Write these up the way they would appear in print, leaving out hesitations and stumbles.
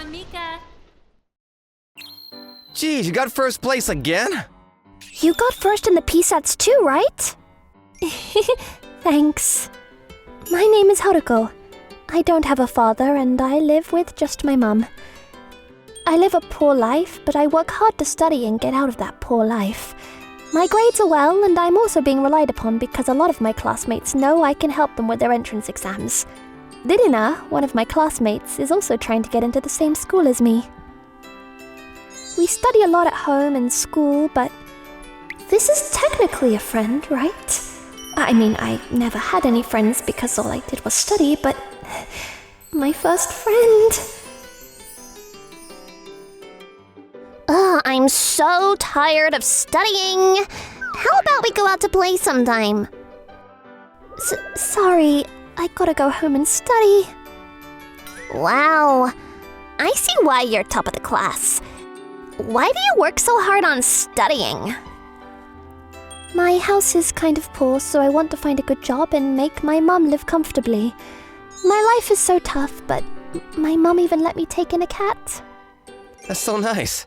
on, Mika. Geez, you got first place again? You got first in the PSATs too, right? Thanks. My name is Haruko. I don't have a father and I live with just my mum. I live a poor life, but I work hard to study and get out of that poor life. My grades are well, and I'm also being relied upon because a lot of my classmates know I can help them with their entrance exams. Didina, one of my classmates, is also trying to get into the same school as me. We study a lot at home and school, but this is technically a friend, right? I mean, I never had any friends because all I did was study, but my first friend. Ugh, I'm so tired of studying. How about we go out to play sometime? Sorry, I gotta go home and study. Wow, I see why you're top of the class. Why do you work so hard on studying? My house is kind of poor, so I want to find a good job and make my mum live comfortably. My life is so tough, but my mum even let me take in a cat. That's so nice.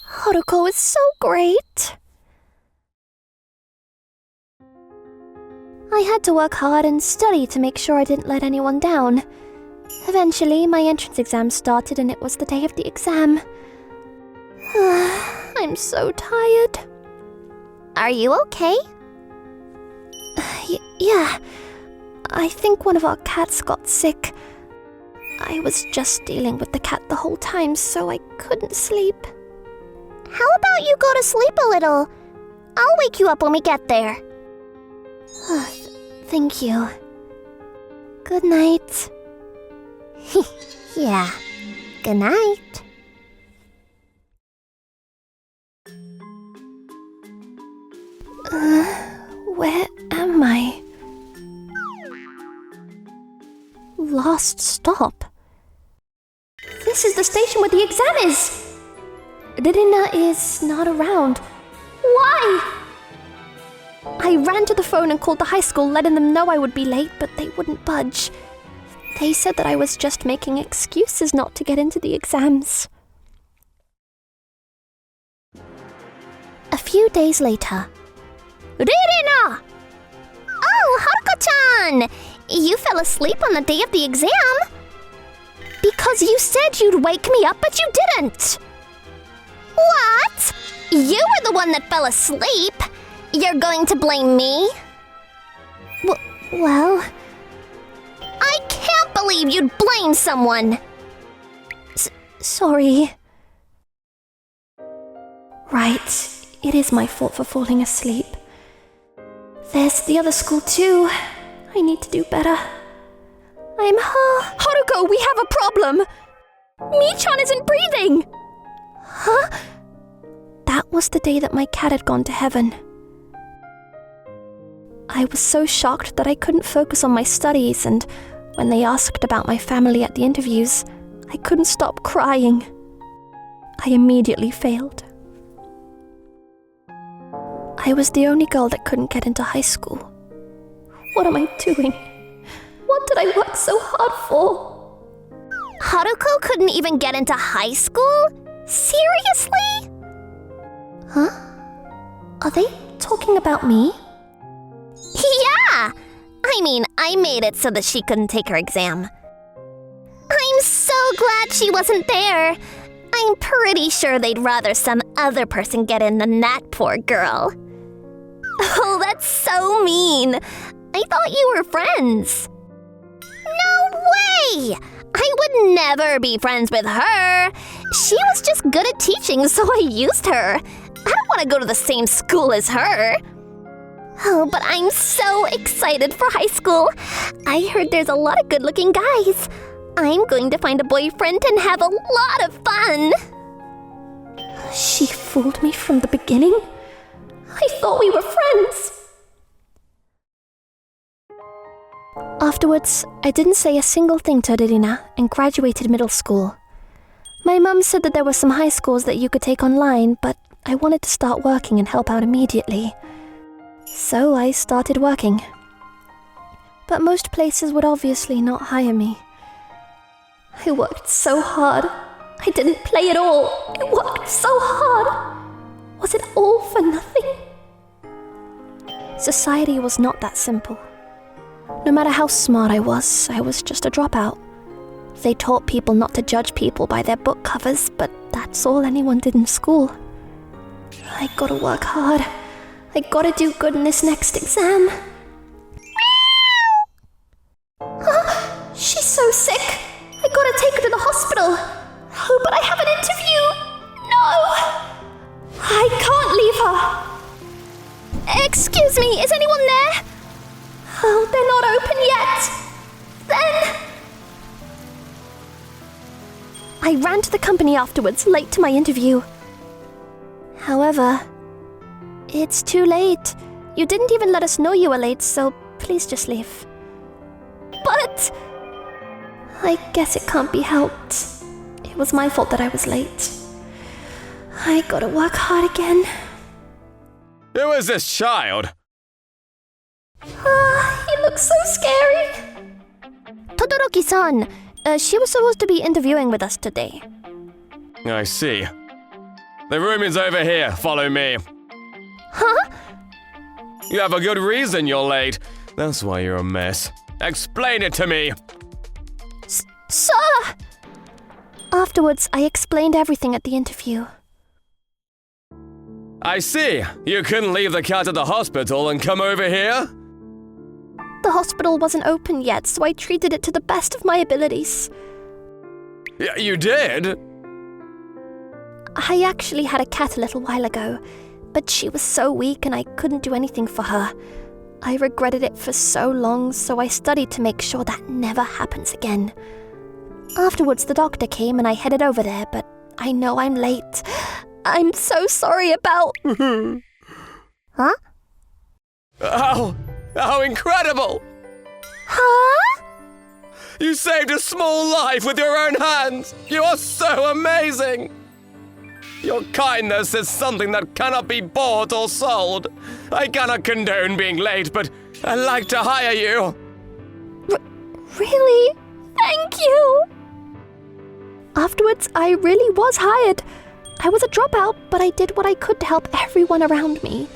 Haruko is so great. I had to work hard and study to make sure I didn't let anyone down. Eventually, my entrance exam started and it was the day of the exam. I'm so tired. Are you okay? Yeah. I think one of our cats got sick. I was just dealing with the cat the whole time, so I couldn't sleep. How about you go to sleep a little? I'll wake you up when we get there. Thank you. Good night. Yeah. Good night. Where am I? Last stop. This is the station where the exam is. Ririna is not around. Why? I ran to the phone and called the high school, letting them know I would be late, but they wouldn't budge. They said that I was just making excuses not to get into the exams. A few days later. Ririna! Oh, Haruko-chan! You fell asleep on the day of the exam? Because you said you'd wake me up, but you didn't! What? You were the one that fell asleep! You're going to blame me? Well... I can't believe you'd blame someone! Sorry. Right, it is my fault for falling asleep. There's the other school too. I need to do better. Haruko, we have a problem! Mi-chan isn't breathing! Huh? That was the day that my cat had gone to heaven. I was so shocked that I couldn't focus on my studies, and when they asked about my family at the interviews, I couldn't stop crying. I immediately failed. I was the only girl that couldn't get into high school. What am I doing? What did I work so hard for? Haruko couldn't even get into high school? Seriously? Huh? Are they talking about me? Yeah! I mean, I made it so that she couldn't take her exam. I'm so glad she wasn't there. I'm pretty sure they'd rather some other person get in than that poor girl. Oh, that's so mean. I thought you were friends. No way! I would never be friends with her. She was just good at teaching, so I used her. I don't want to go to the same school as her. Oh, but I'm so excited for high school. I heard there's a lot of good-looking guys. I'm going to find a boyfriend and have a lot of fun. She fooled me from the beginning? I thought we were friends. Afterwards, I didn't say a single thing to Ririna and graduated middle school. My mum said that there were some high schools that you could take online, but I wanted to start working and help out immediately. So I started working. But most places would obviously not hire me. I worked so hard. I didn't play at all. I worked so hard. Was it all for nothing? Society was not that simple. No matter how smart I was just a dropout. They taught people not to judge people by their book covers, but that's all anyone did in school. I gotta work hard. I gotta do good in this next exam. She's so sick. I gotta take her to the hospital. Oh, but I have an interview. No. I can't leave her. Excuse me, is anyone there? Oh, they're not open yet. Then... I ran to the company afterwards, late to my interview. However, it's too late. You didn't even let us know you were late, so please just leave. But... I guess it can't be helped. It was my fault that I was late. I gotta work hard again. Who is this child? He looks so scary. Todoroki-san, she was supposed to be interviewing with us today. I see. The room is over here. Follow me. Huh? You have a good reason you're late. That's why you're a mess. Explain it to me. Sir! Afterwards, I explained everything at the interview. I see. You couldn't leave the cat at the hospital and come over here? The hospital wasn't open yet, so I treated it to the best of my abilities. You did? I actually had a cat a little while ago, but she was so weak and I couldn't do anything for her. I regretted it for so long, so I studied to make sure that never happens again. Afterwards, the doctor came and I headed over there, but I know I'm late. I'm so sorry about... Huh? How incredible! Huh? You saved a small life with your own hands! You are so amazing! Your kindness is something that cannot be bought or sold. I cannot condone being late, but I'd like to hire you. Really? Thank you! Afterwards, I really was hired. I was a dropout, but I did what I could to help everyone around me.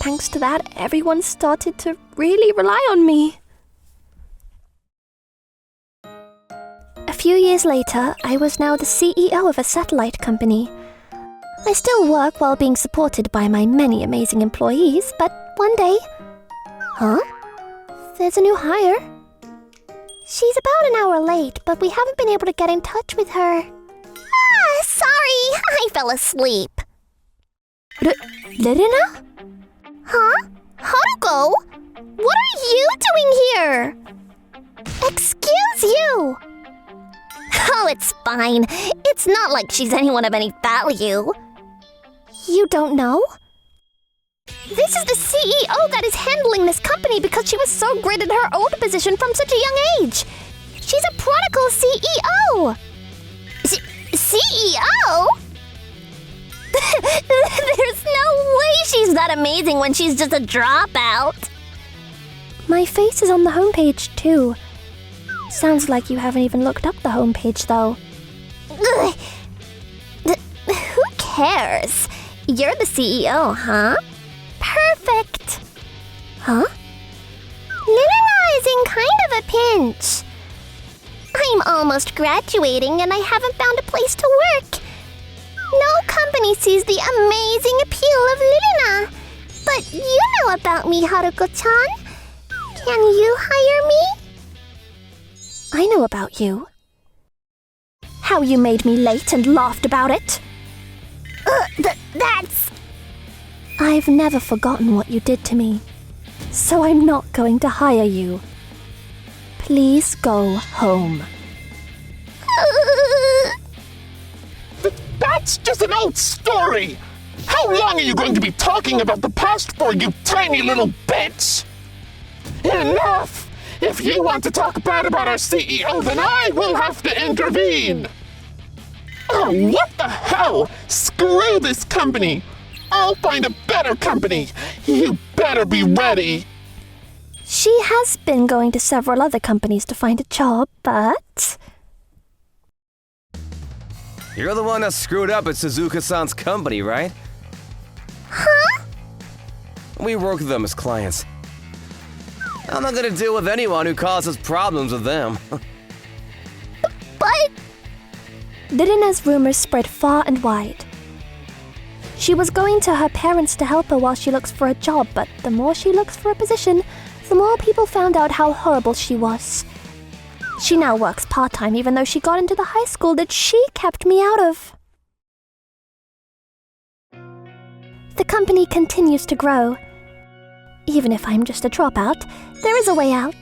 Thanks to that, everyone started to really rely on me. A few years later, I was now the CEO of a satellite company. I still work while being supported by my many amazing employees, but one day... Huh? There's a new hire. She's about an hour late, but we haven't been able to get in touch with her. Sorry, I fell asleep. Lirina? Huh? Haruko? What are you doing here? Excuse you! Oh, it's fine. It's not like she's anyone of any value. You don't know? This is the CEO that is handling this company because she was so great at her old position from such a young age. She's a prodigal CEO. CEO? There's no way she's that amazing when she's just a dropout. My face is on the homepage, too. Sounds like you haven't even looked up the homepage, though. Who cares? You're the CEO, huh? Perfect. Huh? Lilina is in kind of a pinch. I'm almost graduating and I haven't found a place to work. No company sees the amazing appeal of Lilina. But you know about me, Haruko-chan. Can you hire me? I know about you. How you made me late and laughed about it. That's... I've never forgotten what you did to me, so I'm not going to hire you. Please go home. That's just an old story! How long are you going to be talking about the past for, you tiny little bitch? Enough! If you want to talk bad about our CEO, then I will have to intervene! Oh, what the hell? Screw this company! I'll find a better company! You better be ready! She has been going to several other companies to find a job, but... You're the one that screwed up at Suzuka-san's company, right? Huh? We work with them as clients. I'm not gonna deal with anyone who causes problems with them. But... Rirena's rumors spread far and wide. She was going to her parents to help her while she looks for a job, but the more she looks for a position, the more people found out how horrible she was. She now works part-time even though she got into the high school that she kept me out of. The company continues to grow. Even if I'm just a dropout, there is a way out.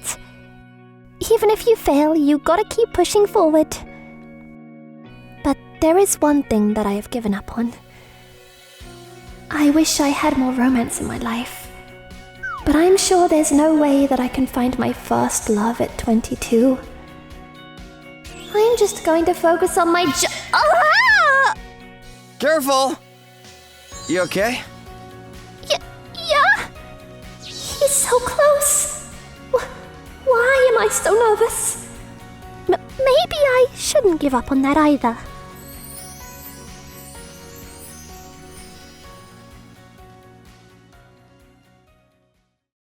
Even if you fail, you gotta keep pushing forward. But there is one thing that I have given up on. I wish I had more romance in my life. But I'm sure there's no way that I can find my first love at 22. I'm just going to focus on my Ah! Careful! You okay? Yeah? He's so close. Why am I so nervous? Maybe I shouldn't give up on that either.